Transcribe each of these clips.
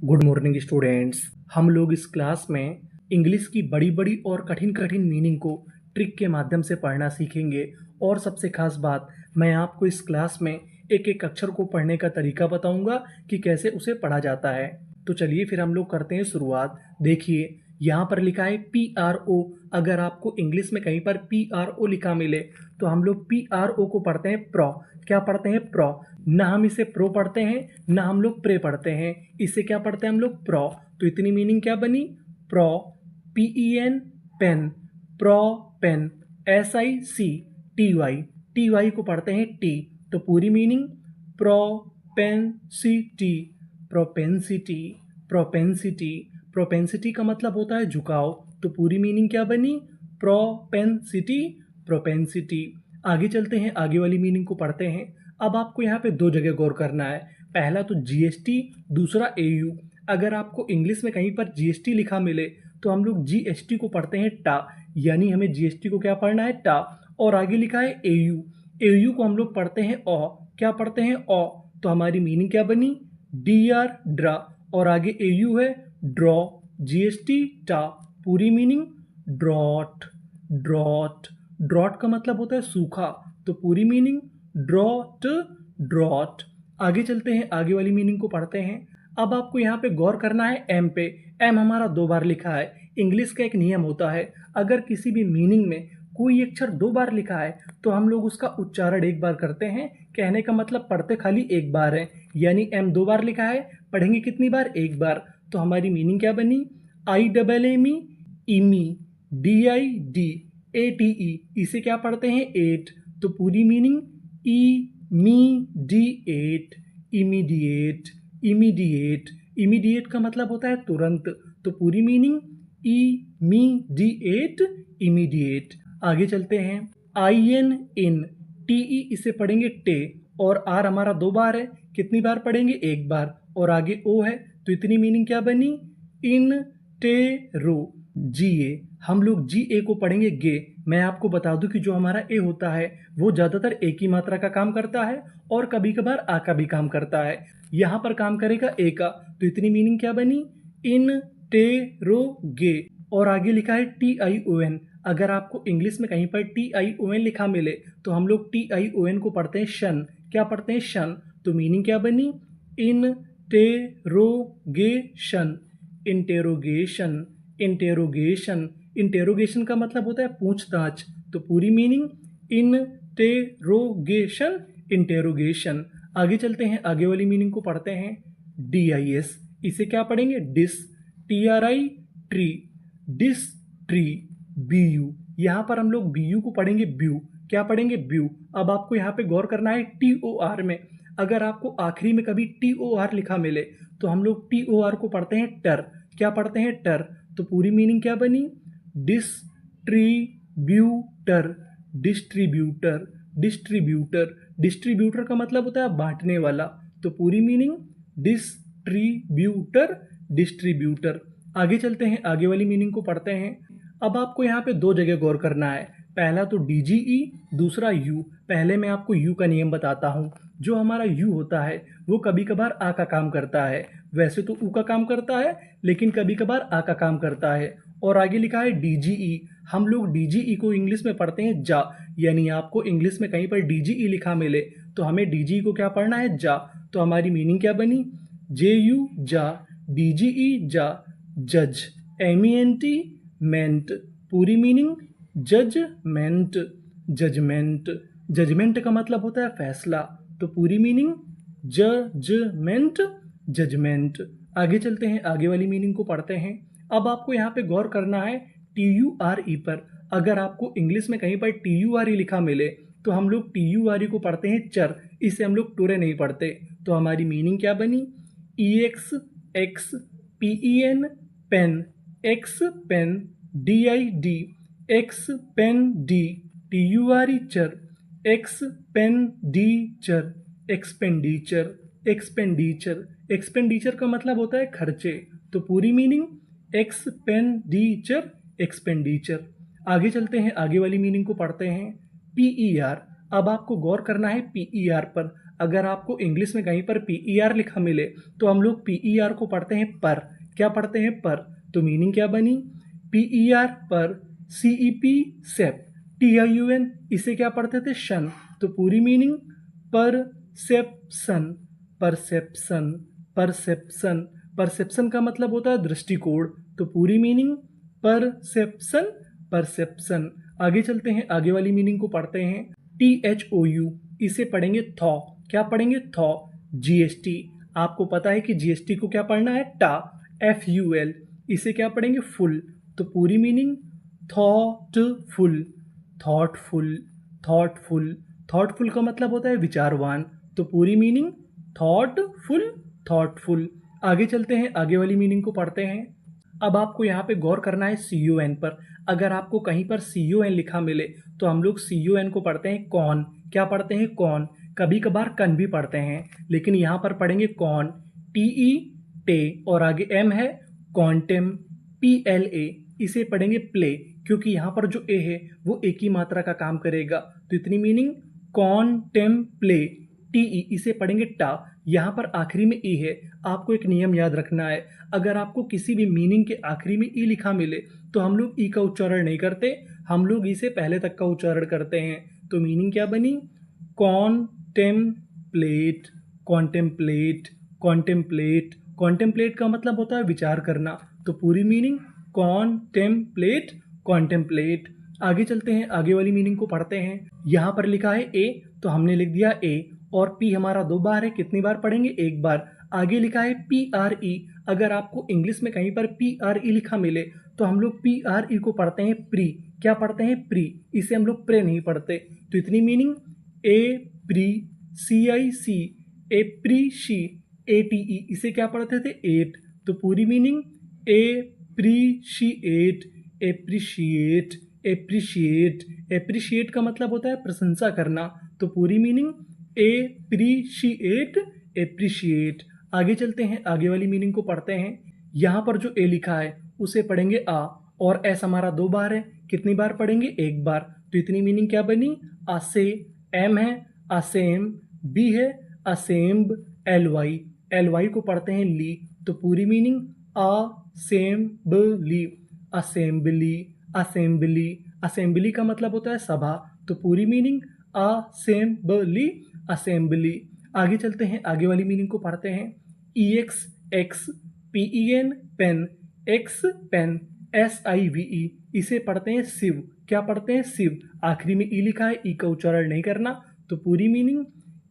Good morning students. हम लोग इस क्लास में इंग्लिश की बड़ी बड़ी और कठिन कठिन मीनिंग को ट्रिक के माध्यम से पढ़ना सीखेंगे। और सबसे खास बात, मैं आपको इस क्लास में एक एक अक्षर को पढ़ने का तरीका बताऊंगा कि कैसे उसे पढ़ा जाता है। तो चलिए फिर हम लोग करते हैं शुरुआत। देखिए यहाँ पर लिखा है PRO। अगर आपको इंग्लिश में कहीं पर PRO लिखा मिले तो हम लोग PRO को पढ़ते हैं प्रो। क्या पढ़ते हैं? प्रो। ना हम इसे प्रो पढ़ते हैं ना हम लोग प्रे पढ़ते हैं, इसे क्या पढ़ते हैं हम लोग? प्रो। तो इतनी मीनिंग क्या बनी? Pro, PEN, pen, pro pen, SICTY, TY को पढ़ते हैं टी। तो पूरी meaning propensity, propensity, propensity. Propensity का मतलब होता है झुकाव। तो पूरी मीनिंग क्या बनी? Propensity, propensity. आगे चलते हैं, आगे वाली मीनिंग को पढ़ते हैं। अब आपको यहाँ पे दो जगह गौर करना है। पहला तो GST, दूसरा AU। अगर आपको इंग्लिश में कहीं पर GST लिखा मिले तो हम लोग GST को पढ़ते हैं टा, यानी हमें GST को क्या पढ़ना है? टा। और आगे लिखा है AU, AU को हम लोग पढ़ते हैं ओ। क्या पढ़ते हैं? ओ। तो हमारी मीनिंग क्या बनी? DR, draw. और आगे AU है ड्रॉ, GST टा। पूरी मीनिंग ड्रॉट, ड्रॉट। ड्रॉट का मतलब होता है सूखा। तो पूरी मीनिंग ड्रॉट, ड्रॉट। आगे चलते हैं, आगे वाली मीनिंग को पढ़ते हैं। अब आपको यहाँ पे गौर करना है एम पे। एम हमारा दो बार लिखा है। इंग्लिश का एक नियम होता है, अगर किसी भी मीनिंग में कोई अक्षर दो बार लिखा है तो हम लोग उसका उच्चारण एक बार करते हैं। कहने का मतलब पढ़ते खाली एक बार है, यानी एम दो बार लिखा है, पढ़ेंगे कितनी बार? एक बार। तो हमारी मीनिंग क्या बनी? IMME, इमी, DIDATE, इसे क्या पढ़ते हैं? एट। तो पूरी meaning immediate, immediate, immediate. Immediate का मतलब होता है तुरंत। तो पूरी मीनिंग इमीडिएट, इमीडिएट। आगे चलते हैं, INTE, इसे पढ़ेंगे टे। और आर हमारा दो बार है, कितनी बार पढ़ेंगे? एक बार। और आगे ओ है, तो इतनी मीनिंग क्या बनी? इन टेरो, GA। हम लोग GA को पढ़ेंगे गे। मैं आपको बता दूं कि जो हमारा ए होता है वो ज़्यादातर ए की मात्रा का काम करता है और कभी कभार आ का भी काम करता है। यहाँ पर काम करेगा ए का। तो इतनी मीनिंग क्या बनी? इन टेरो गे। और आगे लिखा है TION। अगर आपको इंग्लिश में कहीं पर TION लिखा मिले तो हम लोग TION को पढ़ते हैं शन। क्या पढ़ते हैं? शन। तो मीनिंग क्या बनी? Interrogation, interrogation, interrogation. इंटेरोगेशन का मतलब होता है पूछताछ। तो पूरी मीनिंग इंटेरोगेशन, इंटेरोगेशन। आगे चलते हैं, आगे वाली मीनिंग को पढ़ते हैं। DIS, इसे क्या पढ़ेंगे? Dis, TRI, tri, dis tri. BU, यहाँ पर हम लोग BU को पढ़ेंगे ब्यू। क्या पढ़ेंगे? ब्यू। अब आपको यहाँ पे गौर करना है TOR में। अगर आपको आखिरी में कभी TOR लिखा मिले तो हम लोग TOR को पढ़ते हैं टर। क्या पढ़ते हैं? टर। तो पूरी मीनिंग क्या बनी? Distributor, distributor, distributor. डिस्ट्रीब्यूटर का मतलब होता है बांटने वाला। तो पूरी मीनिंग डिस्ट्रीब्यूटर, डिस्ट्रीब्यूटर। आगे चलते हैं, आगे वाली मीनिंग को पढ़ते हैं। अब आपको यहाँ पे दो जगह गौर करना है। पहला तो DGE, दूसरा U। पहले मैं आपको U का नियम बताता हूँ। जो हमारा U होता है वो कभी कभार आ का काम करता है। वैसे तो U का काम करता है, लेकिन कभी कभार आ का काम करता है। और आगे लिखा है DGE। हम लोग DGE को इंग्लिश में पढ़ते हैं जा, यानी आपको इंग्लिश में कहीं पर DGE लिखा मिले तो हमें DGE को क्या पढ़ना है? जा। तो हमारी मीनिंग क्या बनी? JU, जा, DGE, जा, जज, MENT, मेंट। पूरी मीनिंग जजमेंट, जजमेंट। जजमेंट का मतलब होता है फैसला। तो पूरी मीनिंग जजमेंट, जजमेंट। आगे चलते हैं, आगे वाली मीनिंग को पढ़ते हैं। अब आपको यहाँ पे गौर करना है TURE पर। अगर आपको इंग्लिश में कहीं पर TURE लिखा मिले तो हम लोग TURE को पढ़ते हैं चर, इसे हम लोग टुरे नहीं पढ़ते। तो हमारी मीनिंग क्या बनी? EXXPEN, pen, ex pen, DID, ex pen D, TURE ture, expenditure, expenditure, expenditure. Expenditure का मतलब होता है खर्चे। तो पूरी मीनिंग एक्सपेंडिचर, एक्सपेंडिचर। आगे चलते हैं, आगे वाली मीनिंग को पढ़ते हैं। PER। अब आपको गौर करना है PER पर। अगर आपको इंग्लिश में कहीं पर PER लिखा मिले तो हम लोग PER को पढ़ते हैं पर। क्या पढ़ते हैं? पर। तो मीनिंग क्या बनी? PER पर, CEP सेप, TIUN इसे क्या पढ़ते थे? शन। तो पूरी meaning perception, perception, perception. Perception का मतलब होता है दृष्टिकोण। तो पूरी मीनिंग परसेप्शन, परसेप्शन। आगे चलते हैं, आगे वाली मीनिंग को पढ़ते हैं। THOU इसे पढ़ेंगे थॉ। क्या पढ़ेंगे? थॉ। GST आपको पता है कि GST को क्या पढ़ना है? टा। FUL इसे क्या पढ़ेंगे? फुल। तो पूरी meaning thoughtful, thoughtful, thoughtful. Thoughtful का मतलब होता है विचारवान। तो पूरी मीनिंग थॉटफुल, थॉटफुल। आगे चलते हैं, आगे वाली मीनिंग को पढ़ते हैं। अब आपको यहाँ पे गौर करना है CON पर। अगर आपको कहीं पर CON लिखा मिले तो हम लोग CON को पढ़ते हैं कौन। क्या पढ़ते हैं? कौन। कभी कभार कन भी पढ़ते हैं, लेकिन यहाँ पर पढ़ेंगे कौन। TE टे और आगे M है, कॉन्टेम। PLA इसे पढ़ेंगे प्ले, क्योंकि यहाँ पर जो ए है वो एक ही मात्रा का काम करेगा। तो इतनी मीनिंग कॉन्टेम्प्ले। TE इसे पढ़ेंगे टा। यहाँ पर आखिरी में ई है। आपको एक नियम याद रखना है, अगर आपको किसी भी मीनिंग के आखिरी में ई लिखा मिले तो हम लोग ई का उच्चारण नहीं करते, हम लोग ई से पहले तक का उच्चारण करते हैं। तो मीनिंग क्या बनी? कॉन्टेम्प्लेट, कॉन्टेम्प्लेट, कॉन्टेम्प्लेट। कॉन्टेम्प्लेट का मतलब होता है विचार करना। तो पूरी मीनिंग कॉन्टेम्प्लेट, कॉन्टेम्प्लेट। आगे चलते हैं, आगे वाली मीनिंग को पढ़ते हैं। यहाँ पर लिखा है ए, तो हमने लिख दिया ए, और पी हमारा 2 बार है, कितनी बार पढ़ेंगे? 1 बार। आगे लिखा है PRE, अगर आपको इंग्लिश में कहीं पर PRE लिखा मिले तो हम लोग PRE को पढ़ते हैं प्री। क्या पढ़ते हैं? प्री। इसे हम लोग प्रे नहीं पढ़ते। तो इतनी मीनिंग ए प्री, CIC, एप्रीशी, ATE इसे क्या पढ़ते थे? एट। तो पूरी meaning appreciate, appreciate, appreciate. Appreciate का मतलब होता है प्रशंसा करना। तो पूरी मीनिंग एप्रीशिएट, एप्रीशिएट। आगे चलते हैं, आगे वाली मीनिंग को पढ़ते हैं। यहाँ पर जो ए लिखा है उसे पढ़ेंगे आ, और एस हमारा 2 बार है, कितनी बार पढ़ेंगे? 1 बार। तो इतनी मीनिंग क्या बनी? आसे। एम है, असेम। बी है, असेम्ब। LY को पढ़ते हैं ली। तो पूरी meaning assembly, assembly, assembly. Assembly का मतलब होता है सभा। तो पूरी मीनिंग असेंबली, असेंबली। आगे चलते हैं, आगे वाली मीनिंग को पढ़ते हैं। EX ex, PEN pen, ex pen, SIVE इसे पढ़ते हैं शिव। क्या पढ़ते हैं? शिव। आखिरी में ई लिखा है, ई का उच्चारण नहीं करना। तो पूरी meaning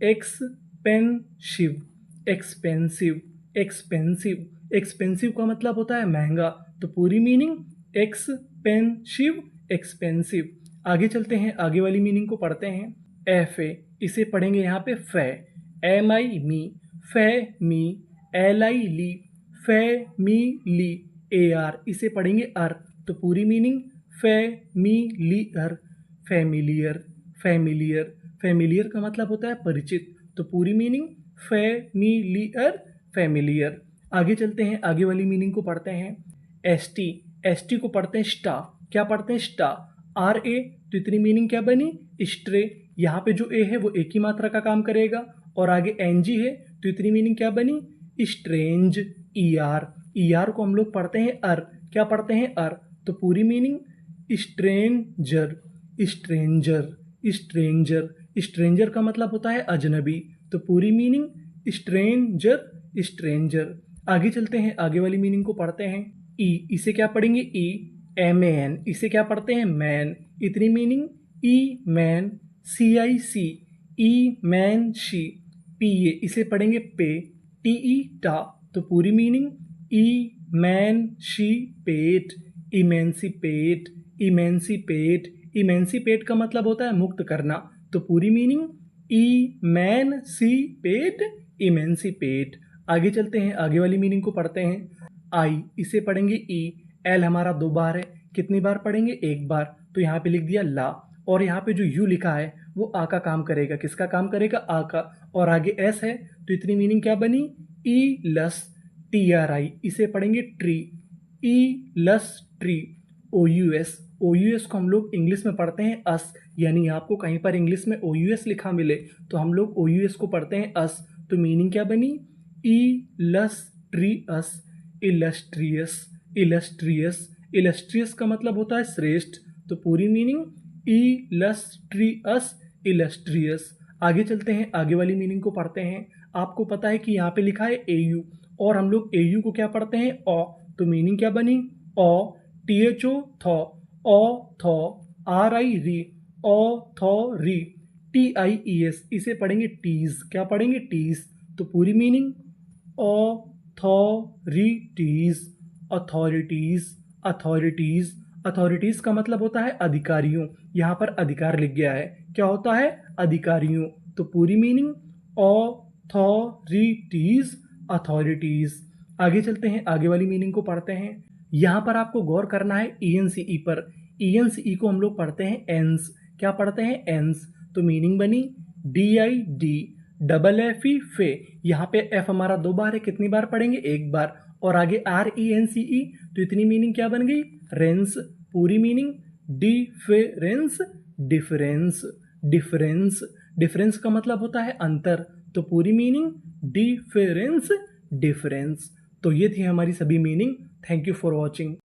expensive, expensive, expensive. Expensive का मतलब होता है महंगा। तो पूरी मीनिंग एक्सपेंसिव, एक्सपेंसिव। आगे चलते हैं, आगे वाली मीनिंग को पढ़ते हैं। FA इसे पढ़ेंगे यहाँ पे फै, MI मी, फै मी, LI ली, फैमिली। AR इसे पढ़ेंगे अर। तो पूरी meaning familiar, familiar, familiar. Familiar का मतलब होता है परिचित। तो पूरी मीनिंग फैमिलियर, फैमिलियर। आगे चलते हैं, आगे वाली मीनिंग को पढ़ते हैं। ST को पढ़ते हैं स्टा। क्या पढ़ते हैं? स्टा। RA तो इतनी मीनिंग क्या बनी? स्ट्रे। यहाँ पे जो ए है वो एक ही मात्रा का काम करेगा, और आगे NG है तो इतनी मीनिंग क्या बनी? स्ट्रेंज। ER को हम लोग पढ़ते हैं अर। क्या पढ़ते हैं? अर। तो पूरी meaning stranger, stranger, stranger. Stranger का मतलब होता है अजनबी। तो पूरी मीनिंग स्ट्रेंजर, स्ट्रेंजर। आगे चलते हैं, आगे वाली मीनिंग को पढ़ते हैं। इसे क्या पढ़ेंगे? MAN इसे क्या पढ़ते हैं? मैन। इतनी meaning man, CIC, man she. PA इसे पढ़ेंगे पे, TE टा। तो पूरी मीनिंग इमेंशिपेट, इमेंसिपेट, इमेंसिपेट। इमेंसिपेट का मतलब होता है मुक्त करना। तो पूरी मीनिंग इमेंसिपेट, इमेंसिपेट। आगे चलते हैं, आगे वाली मीनिंग को पढ़ते हैं। आई इसे पढ़ेंगे ई। एल हमारा 2 बार है, कितनी बार पढ़ेंगे? 1 बार। तो यहाँ पे लिख दिया ला, और यहाँ पे जो यू लिखा है वो आ का काम करेगा। किसका काम करेगा? आ का। और आगे एस है तो इतनी मीनिंग क्या बनी? ई लस, TRI इसे पढ़ेंगे ट्री, ई लस ट्री। ओ यू एस को हम लोग इंग्लिश में पढ़ते हैं अस, यानी आपको कहीं पर इंग्लिश में ओ यू एस लिखा मिले तो हम लोग ओ यू एस को पढ़ते हैं अस। तो मीनिंग क्या बनी? Illustrious, illustrious, illustrious. इलस्ट्रियस का मतलब होता है श्रेष्ठ, तो पूरी मीनिंग इलस्ट्रियस, इलस्ट्रियस। आगे चलते हैं, आगे वाली मीनिंग को पढ़ते हैं। आपको पता है कि यहाँ पे लिखा है ए यू, और हम लोग ए यू को क्या पढ़ते हैं? ओ। तो मीनिंग क्या बनी? O, T H O tho, O tho, R I ri, O tho ri, T I E S, इसे पढ़ेंगे टीज। क्या पढ़ेंगे? टीज। तो पूरी meaning authorities, authorities, authorities. Authorities का मतलब होता है अधिकारियों, यहाँ पर अधिकार लिख गया है, क्या होता है? अधिकारियों। तो पूरी मीनिंग ऑथोरिटीज, अथॉरिटीज। आगे चलते हैं, आगे वाली मीनिंग को पढ़ते हैं। यहाँ पर आपको गौर करना है ई पर। ई को हम लोग पढ़ते हैं एंस। क्या पढ़ते हैं? एंस। तो मीनिंग बनी DID, डबल एफ ई फे। यहाँ पे एफ हमारा 2 बार है, कितनी बार पढ़ेंगे? 1 बार। और आगे RENCE, तो इतनी मीनिंग क्या बन गई? रेंस। पूरी meaning difference, difference, difference. Difference का मतलब होता है अंतर, तो पूरी मीनिंग डिफरेंस, डिफरेंस। तो ये थी हमारी सभी meaning. Thank you for watching.